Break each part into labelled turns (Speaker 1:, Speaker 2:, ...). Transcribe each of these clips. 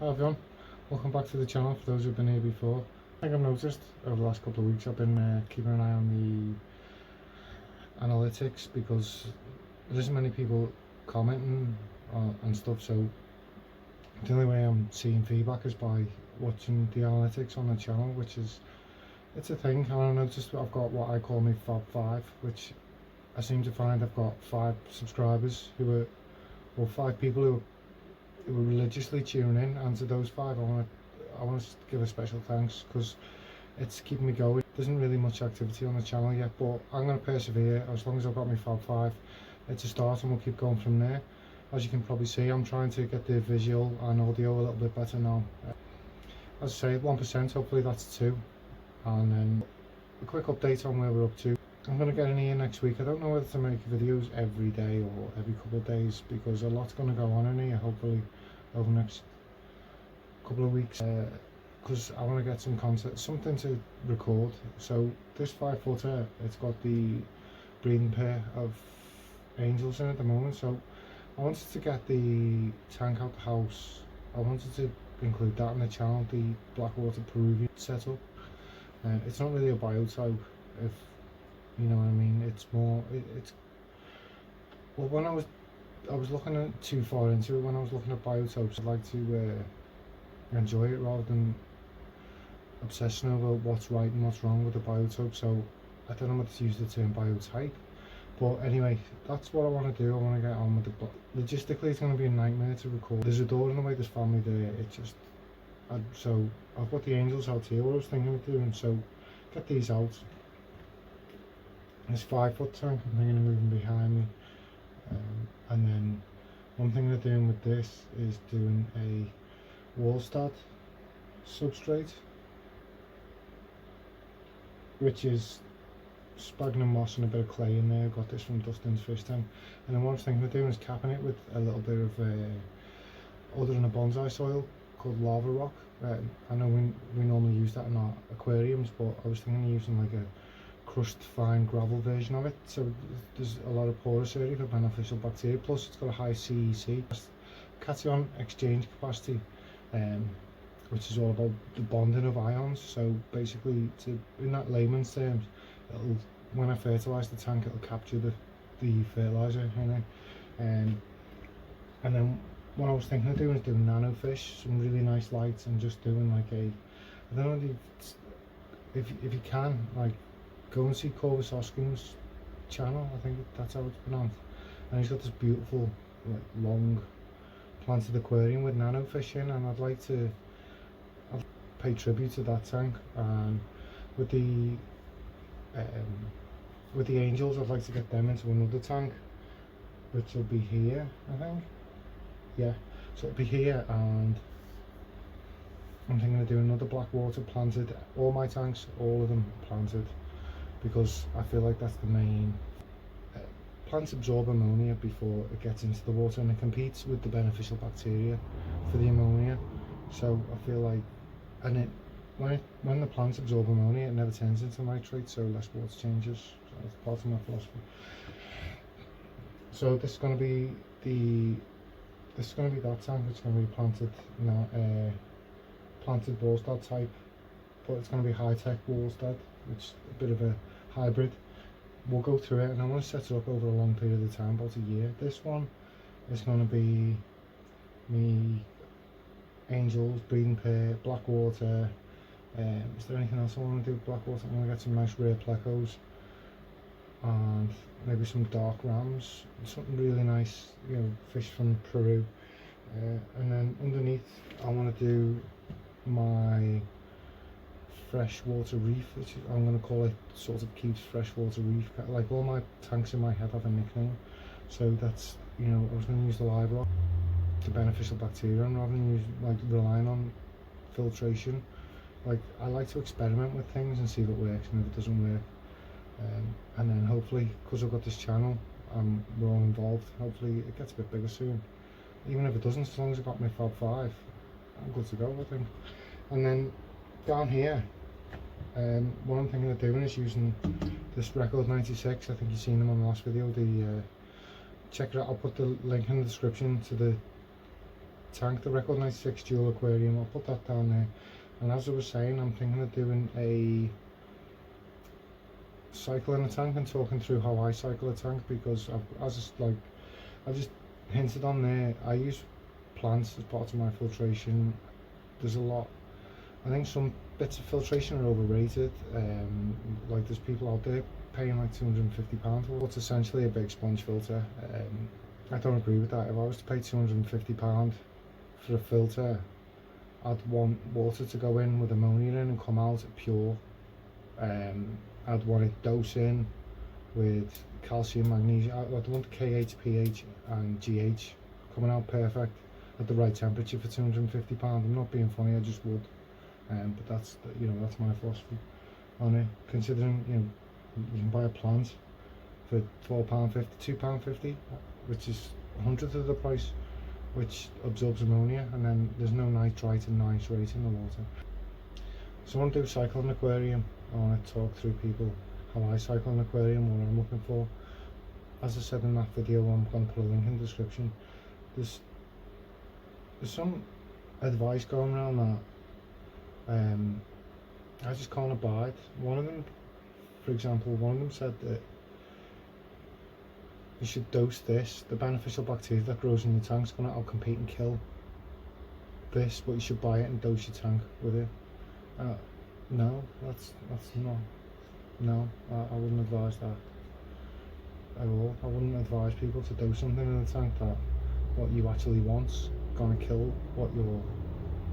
Speaker 1: Hi everyone, welcome back to the channel for those who've been here before. I think I've noticed over the last couple of weeks I've been keeping an eye on the analytics because there isn't many people commenting and stuff, so the only way I'm seeing feedback is by watching the analytics on the channel, which is, it's a thing. And I noticed I've got what I call my Fab 5, which I seem to find I've got 5 subscribers who are, or 5 people who religiously tune in, and to those 5 I want to give a special thanks because it's keeping me going. There isn't really much activity on the channel yet, but I'm going to persevere as long as I've got my Fab 5. It's a start and we'll keep going from there. As you can probably see, I'm trying to get the visual and audio a little bit better now. As I say, 1%, hopefully that's 2. And then a quick update on where we're up to. I'm going to get in here next week. I don't know whether to make videos every day or every couple of days because a lot's going to go on in here hopefully over the next couple of weeks, because I want to get some content, something to record. So this 5-footer, it's got the breeding pair of angels in at the moment, so I wanted to get the tank out the house. I wanted to include that in the channel, the blackwater Peruvian setup. It's not really a biotype, if you know what I mean. It's more, it's well, when I was looking at too far into it, when I was looking at biotypes, I'd like to enjoy it rather than obsessing over what's right and what's wrong with the biotype. So I don't know what to use the term biotype, but anyway, that's what I want to do. I want to get on with it. Logistically, it's going to be a nightmare to record. There's a door in the way, there's family there. It's just, so I've got the angels out here. What I was thinking of doing, so get these out. This 5-foot tank, I'm thinking of moving behind me, and then one thing they're doing with this is doing a Walstad substrate, which is sphagnum moss and a bit of clay in there. Got this from Dustin's fish tank. And then what I was thinking of doing is capping it with a little bit of other than a bonsai soil called lava rock. I know we normally use that in our aquariums, but I was thinking of using like a crushed fine gravel version of it. So there's a lot of porous area for beneficial bacteria, plus it's got a high CEC, cation exchange capacity, which is all about the bonding of ions. So basically, in that layman's terms, it'll, when I fertilise the tank, it'll capture the fertiliser, you know. And then what I was thinking of doing is doing nanofish, some really nice lights, and just doing like a, I don't know if you can, like, go and see Corvus Oskin's channel. I think that's how it's pronounced, and he's got this beautiful, like, long planted aquarium with nanofish in, and I'd like to pay tribute to that tank. And with the angels, I'd like to get them into another tank, which will be here, I think. Yeah, so it'll be here, and I'm thinking of doing another blackwater planted. All my tanks, all of them planted, because I feel like that's the main. Plants absorb ammonia before it gets into the water, and it competes with the beneficial bacteria for the ammonia. So I feel like, and when the plants absorb ammonia, it never turns into nitrate, so less water changes. So that's part of my philosophy. So this is going to be that tank. It's going to be planted, planted Walstad type, but it's going to be high-tech Walstad, which is a bit of a hybrid. We'll go through it, and I want to set it up over a long period of time, about a year. This one is going to be me angels, breeding pair, blackwater. Is there anything else I want to do with blackwater? I'm going to get some nice rare plecos and maybe some dark rams, something really nice, you know, fish from Peru. And then underneath I want to do my freshwater reef, which I'm going to call it sort of Keith's freshwater reef. Like, all my tanks in my head have a nickname, so that's, you know, I was going to use the live rock, the beneficial bacteria, and rather than relying on filtration. Like, I like to experiment with things and see if it works, and if it doesn't work, and then hopefully, because I've got this channel and we're all involved, hopefully it gets a bit bigger soon. Even if it doesn't, as long as I've got my Fab 5, I'm good to go, I think. And then down here, what I'm thinking of doing is using this Record 96. I think you've seen them on the last video. Check it out. I'll put the link in the description to the tank, the Record 96 dual aquarium. I'll put that down there. And as I was saying, I'm thinking of doing a cycle in a tank and talking through how I cycle a tank, because I just hinted on there, I use plants as part of my filtration. There's a lot, I think some bits of filtration are overrated. Like there's people out there paying like £250 for what's essentially a big sponge filter. I don't agree with that. If I was to pay £250 for a filter, I'd want water to go in with ammonia in and come out pure. I'd want it dose in with calcium, magnesium. I'd want KH, pH and GH coming out perfect at the right temperature for £250. I'm not being funny, I just would. But that's, you know, that's my philosophy on it. Considering, you know, you can buy a plant for £4.50, £2.50, which is 100th of the price, which absorbs ammonia, and then there's no nitrite and nitrate in the water. So I want to do cycle an aquarium. I want to talk through people how I cycle an aquarium, what I'm looking for. As I said in that video, I'm going to put a link in the description. There's some advice going around that I just can't abide. One of them, for example, one of them said that you should dose this. The beneficial bacteria that grows in your tank's going to outcompete and kill this, but you should buy it and dose your tank with it. No, that's not. No, I wouldn't advise that at all. I wouldn't advise people to dose something in the tank that what you actually want's gonna kill what you're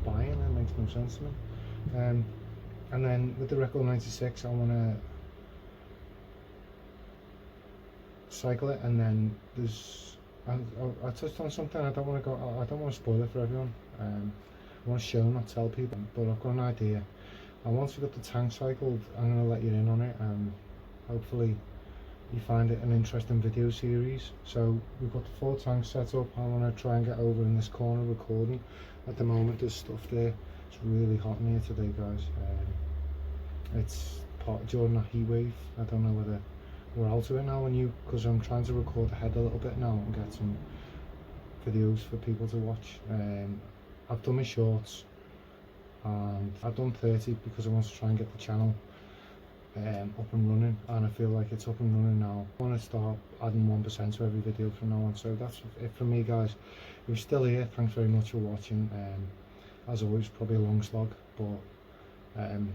Speaker 1: buying. It makes no sense to me. And then with the Record 96, I wanna cycle it, and then there's I touched on something. I don't want to spoil it for everyone. I want to show, not tell people, but I've got an idea. And once we've got the tank cycled, I'm going to let you in on it, and hopefully you find it an interesting video series. So we've got the 4 tanks set up. I want to try and get over in this corner recording. At the moment there's stuff there. It's really hot in here today, guys. It's during a heat wave. I don't know whether we're out of it now, because I'm trying to record ahead a little bit now and get some videos for people to watch. I've done my shorts, and I've done 30 because I want to try and get the channel up and running, and I feel like it's up and running now. I want to start adding 1% to every video from now on. So that's it from me, guys. If you're still here, thanks very much for watching. As always, probably a long slog, but I'm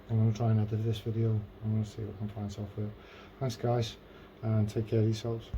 Speaker 1: going to try and edit this video. I'm going to see what I can find software. Thanks, guys, and take care of yourselves.